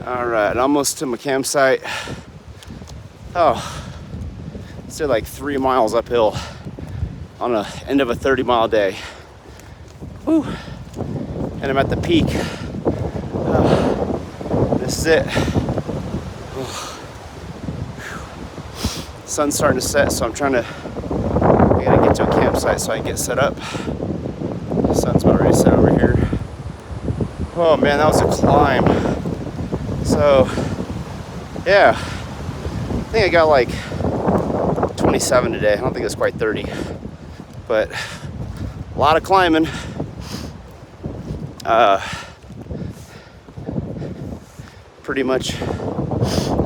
All right, almost to my campsite. Oh, still like 3 miles uphill on the end of a 30-mile day. Whew. And I'm at the peak. This is it. Sun's starting to set, so I gotta get to a campsite so I can get set up. The sun's about ready to set over here. Oh man, that was a climb. So, yeah, I think I got like 27 today. I don't think it's quite 30, but a lot of climbing. Pretty much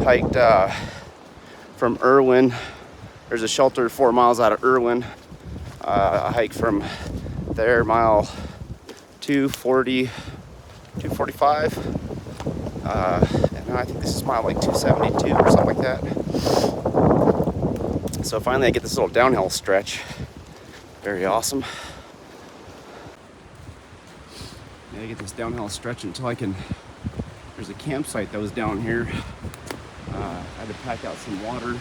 hiked from Irwin. There's a shelter 4 miles out of Irwin. I hiked from there, mile 240, 245. And I think this is mile like 272 or something like that. So finally I get this little downhill stretch. Very awesome. Yeah, I get this downhill stretch until I can. There's a campsite that was down here. I had to pack out some water.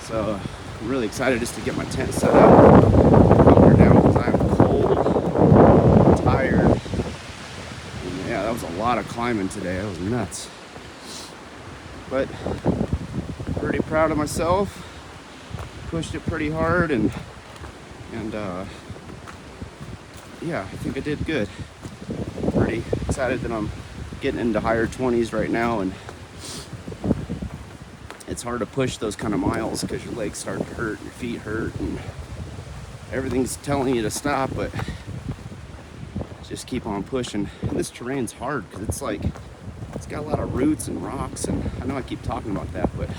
So I'm really excited just to get my tent set up. I'm here now because I'm cold, tired. And yeah, that was a lot of climbing today. That was nuts. But pretty proud of myself. Pushed it pretty hard and yeah, I think I did good. Pretty excited that I'm getting into higher 20s right now, and it's hard to push those kind of miles because your legs start to hurt, your feet hurt, and everything's telling you to stop, but just keep on pushing. And this terrain's hard because it's got a lot of roots and rocks, and I know I keep talking about that, but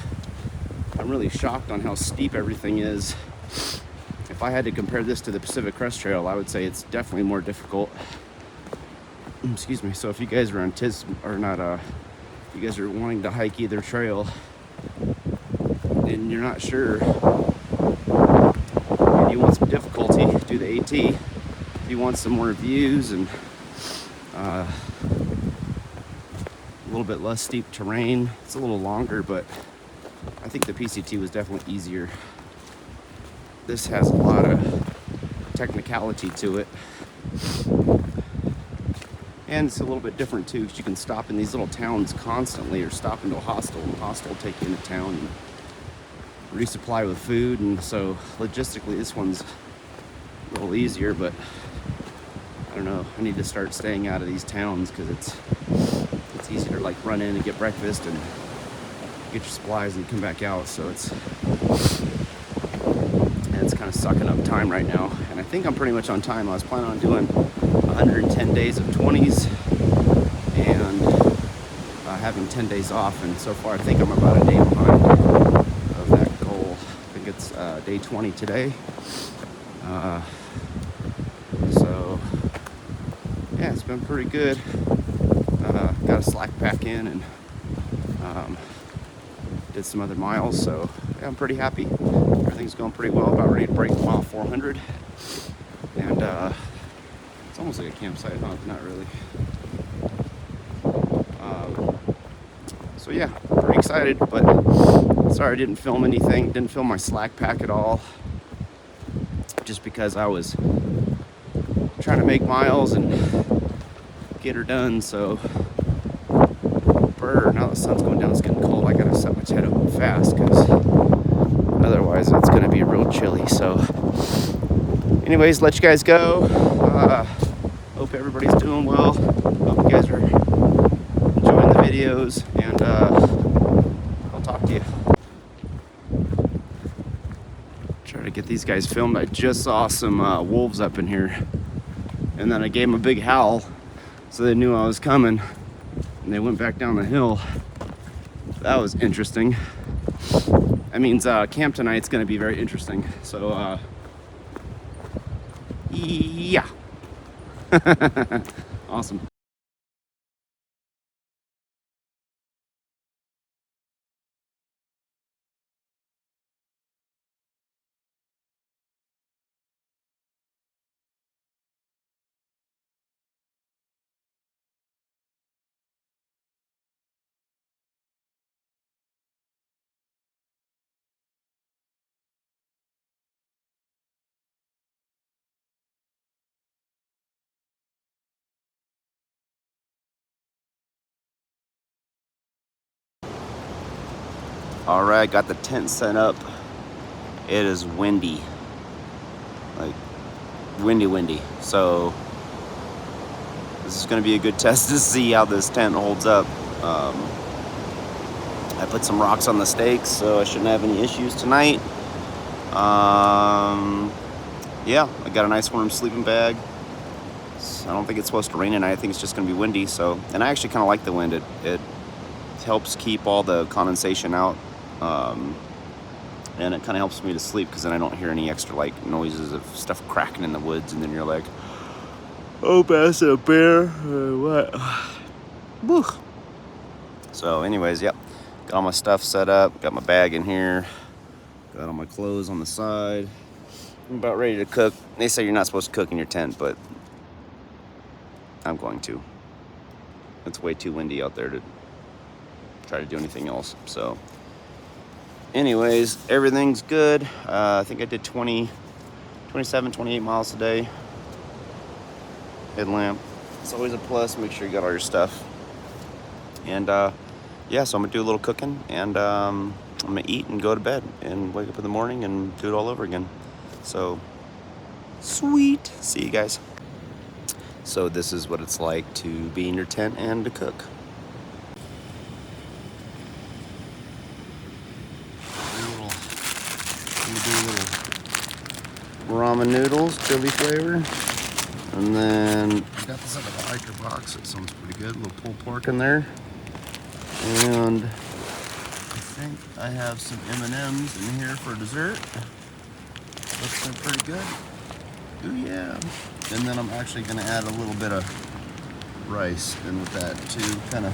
I'm really shocked on how steep everything is. If I had to compare this to the Pacific Crest Trail, I would say it's definitely more difficult. Excuse me. So if you guys are if you guys are wanting to hike either trail and you're not sure and you want some difficulty, do the AT. If you want some more views and a little bit less steep terrain, it's a little longer, but I think the PCT was definitely easier. This has a lot of technicality to it. And it's a little bit different too, because you can stop in these little towns constantly, or stop into a hostel, and the hostel will take you into town and resupply with food. And so logistically this one's a little easier, but I don't know, I need to start staying out of these towns because it's easy to like run in and get breakfast and get your supplies and come back out. So it's kind of sucking up time right now, and I think I'm pretty much on time. I was planning on doing 110 days of 20s and having 10 days off, and so far I think I'm about a day behind of that goal. I think it's day 20 today. So yeah, it's been pretty good. Got a slack pack in and did some other miles, so yeah, I'm pretty happy. Everything's going pretty well. About ready to break mile 400, and it's almost like a campsite, huh? Not really. So yeah, pretty excited, but sorry I didn't film anything. Didn't film my slack pack at all, just because I was trying to make miles and get her done. So now the sun's going down, it's getting cold. I gotta set my tent up fast because otherwise it's gonna be real chilly. So anyways, let you guys go. Hope everybody's doing well. Hope you guys are enjoying the videos, and I'll talk to you. Try to get these guys filmed. I just saw some wolves up in here, and then I gave them a big howl so they knew I was coming, and they went back down the hill. That was interesting. That means camp tonight's gonna be very interesting. So yeah. Awesome. All right, got the tent set up. It is windy, like windy. So this is gonna be a good test to see how this tent holds up. I put some rocks on the stakes, so I shouldn't have any issues tonight. Yeah, I got a nice warm sleeping bag. I don't think it's supposed to rain tonight. I think it's just gonna be windy. So, and I actually kind of like the wind. It helps keep all the condensation out, and it kind of helps me to sleep because then I don't hear any extra like noises of stuff cracking in the woods, and then you're like, oh, that's a bear or what? Woo. So, anyways, yep, got all my stuff set up. Got my bag in here. Got all my clothes on the side. I'm about ready to cook. They say you're not supposed to cook in your tent, but I'm going to. It's way too windy out there to try to do anything else. So anyways, everything's good. I think I did 27, 28 miles today. Headlamp. It's always a plus. Make sure you got all your stuff. And yeah, so I'm gonna do a little cooking, and I'm gonna eat and go to bed and wake up in the morning and do it all over again. So sweet. See you guys. So this is what it's like to be in your tent and to cook. Ramen noodles, chili flavor. And then I got this out of the hiker box. It sounds pretty good. A little pulled pork in there. And I think I have some M&Ms in here for dessert. Looks pretty good. Ooh, yeah. And then I'm actually gonna add a little bit of rice in with that to kind of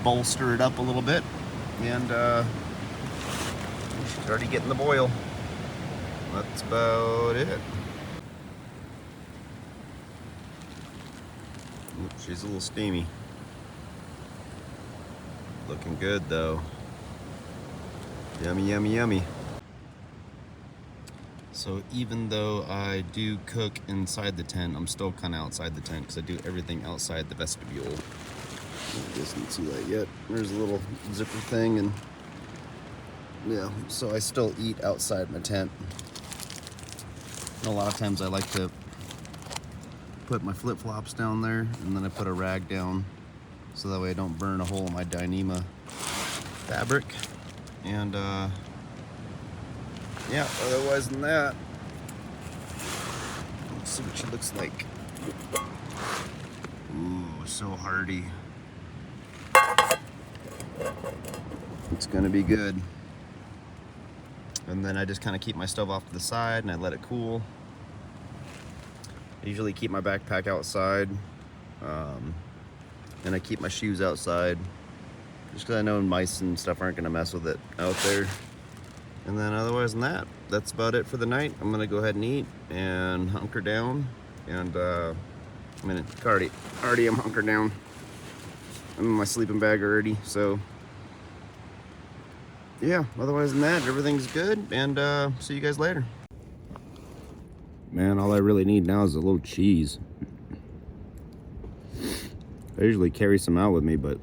bolster it up a little bit. And she's already getting the boil. That's about it. Ooh, she's a little steamy. Looking good though. Yummy, yummy, yummy. So even though I do cook inside the tent, I'm still kind of outside the tent because I do everything outside the vestibule. I guess you can see that yet. There's a little zipper thing, and yeah, so I still eat outside my tent. And a lot of times I like to put my flip-flops down there, and then I put a rag down so that way I don't burn a hole in my Dyneema fabric. And yeah, otherwise than that, let's see what she looks like. Ooh, so hearty. It's gonna be good. And then I just kind of keep my stove off to the side and I let it cool. I usually keep my backpack outside. And I keep my shoes outside just because I know mice and stuff aren't gonna mess with it out there. And then otherwise than that, that's about it for the night. I'm gonna go ahead and eat and hunker down. And already I'm hunkered down. I'm in my sleeping bag already, so yeah, otherwise than that, everything's good, and see you guys later. Man, all I really need now is a little cheese. I usually carry some out with me, but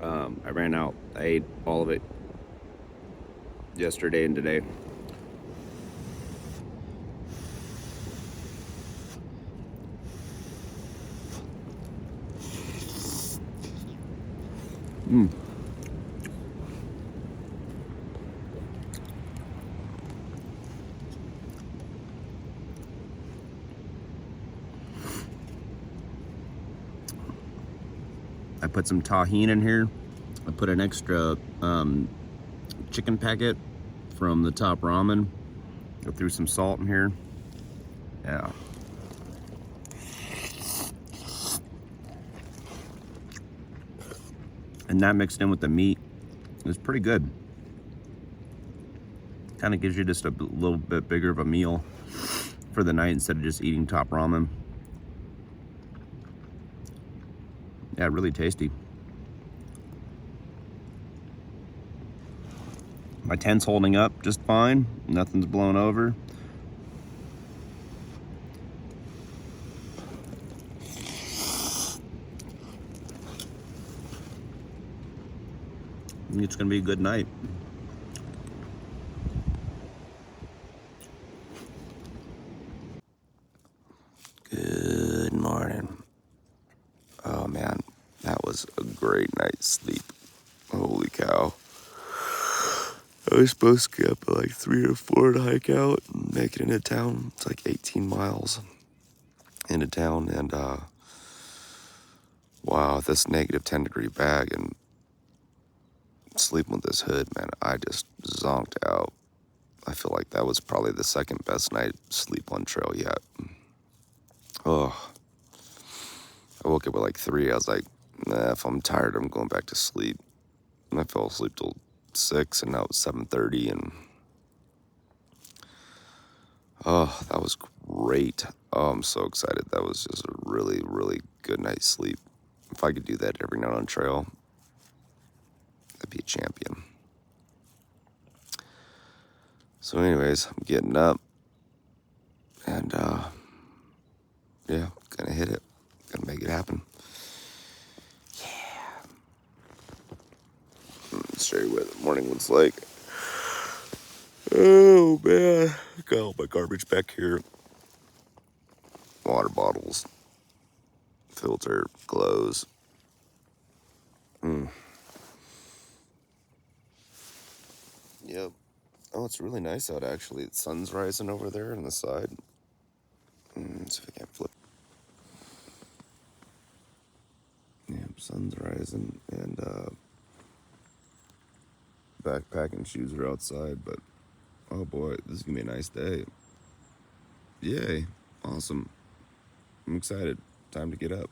I ran out. I ate all of it yesterday and today. I put some tahini in here. I put an extra chicken packet from the Top Ramen. I threw some salt in here. Yeah. And that mixed in with the meat is pretty good. Kind of gives you just a little bit bigger of a meal for the night instead of just eating Top Ramen. Yeah, really tasty. My tent's holding up just fine. Nothing's blown over. I think it's gonna be a good night. Good morning. Oh man, that was a great night's sleep. Holy cow. I was supposed to get up at like 3 or 4 to hike out and make it into town. It's like 18 miles into town, and wow, this -10-degree bag and sleeping with this hood, man, I just zonked out. I feel like that was probably the second best night sleep on trail yet. Oh, I woke up at like 3. I was like, nah, if I'm tired, I'm going back to sleep. And I fell asleep till 6, and now it's 7:30, and oh, that was great. Oh, I'm so excited. That was just a really, really good night's sleep. If I could do that every night on trail, I'd be a champion. So anyways, I'm getting up, and yeah, gonna hit it. Gonna make it happen. Show you what the morning looks like. Oh man, got all my garbage back here. Water bottles, filter, clothes. Yep. Oh, it's really nice out actually. The sun's rising over there on the side. See if I can't flip. Yep, sun's rising, and backpack and shoes are outside, but oh boy, this is gonna be a nice day. Yay, awesome. I'm excited. Time to get up.